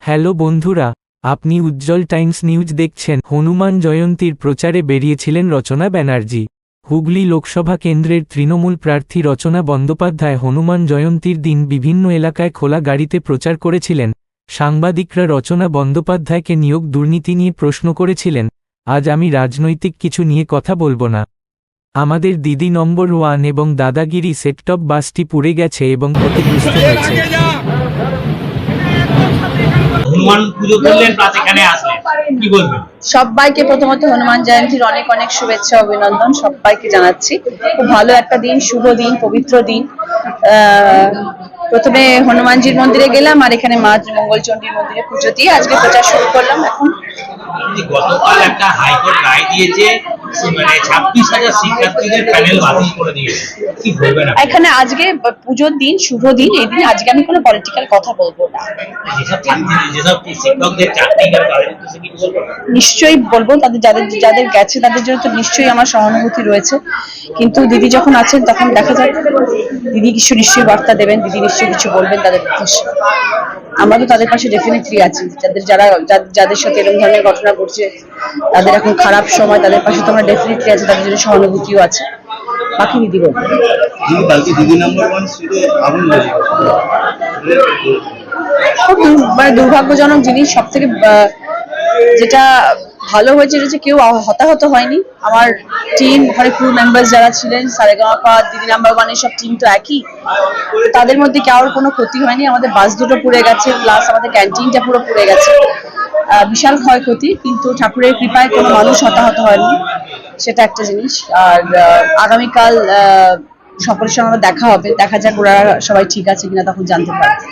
Hello বন্ধুরা, আপনি উজ্জ্বল Times news দেখছেন। হনুমান জয়ন্তীর প্রচারে বেরিয়েছিলেন রচনা ব্যানার্জি। হুগলি লোকসভা কেন্দ্রের তৃণমূল প্রার্থী রচনা বন্দ্যোপাধ্যায় হনুমান জয়ন্তীর দিন বিভিন্ন এলাকায় খোলা গাড়িতে প্রচার করেছিলেন। সাংবাদিকরা রচনা বন্দ্যোপাধ্যায়কে নিয়োগ দুর্নীতি নিয়ে প্রশ্ন করেছিলেন। আজ আমি রাজনৈতিক কিছু নিয়ে কথা বলবো না। আমাদের দিদি নম্বর 1 এবং দাদাগিরি সেটটপ বাসটি পুড়ে গেছে এবং ক্ষতিগ্রস্ত হয়েছে। হনুমান পুজো করলেন, প্লাস এখানে আসলেন, কি বলবেন? সবাইকে প্রথমত হনুমান জয়ন্তীর অনেক অনেক শুভেচ্ছা অভিনন্দন সবাইকে জানাচ্ছি। খুব ভালো একটা দিন, শুভ দিন, পবিত্র দিন। প্রথমে হনুমানজির মন্দিরে গেলাম, আর এখানে মা মঙ্গলচণ্ডীর মন্দিরে পুজো দিয়ে আজকে প্রচার শুরু করলাম। এখন গতকাল একটা হাইকোর্ট রায় দিয়েছে, মানে 26,000 শিক্ষার্থীদের প্যানেল বাতিল করে দিয়েছে, কি বলবেন? এখানে আজকে পুজোর দিন, শুভ দিন, এই দিন আজকে আমি কোনো পলিটিক্যাল কথা বলবো না। যেসব শিক্ষকদের চাকরি গেল তাদের উদ্দেশ্যে কি বলবেন? নিশ্চয়ই বলবো, তাদের যাদের গেছে তাদের জন্য তো নিশ্চয়ই আমার সহানুভূতি রয়েছে। কিন্তু দিদি যখন আছেন তখন দেখা যায় দিদি কিছু নিশ্চয়ই বার্তা দেবেন, দিদি নিশ্চয়ই কিছু বলবেন তাদের উদ্দেশ্যে। আমরা তো তাদের পাশে ডেফিনেটলি আছি। যাদের সাথে এরকম ধরনের ঘটনা ঘটছে, তাদের এখন খারাপ সময়, তাদের পাশে তো আমরা ডেফিনেটলি আছি, তাদের জন্য সহানুভূতিও আছে। বাকি দিদি বলবেন। খুব দুর্ভাগ্যজনক জিনিস। সব থেকে যেটা ভালো হয়েছে যে কেউ হতাহত হয়নি। আমার টিম, ওখানে ক্রু মেম্বার্স যারা ছিলেন, সারেগামাপা, দিদি নাম্বার 1 সব টিম তো একই, তাদের মধ্যে কারোর কোনো ক্ষতি হয়নি। আমাদের বাস দুটো পুড়ে গেছে, প্লাস আমাদের ক্যান্টিনটা পুরো পুড়ে গেছে। বিশাল ক্ষয়ক্ষতি, কিন্তু ঠাকুরের কৃপায় কোনো মানুষ হতাহত হয়নি, সেটা একটা জিনিস। আর আগামীকাল সকলের সঙ্গে দেখা হবে, দেখা যাক ওরা সবাই ঠিক আছে কিনা, তখন জানতে পারবে।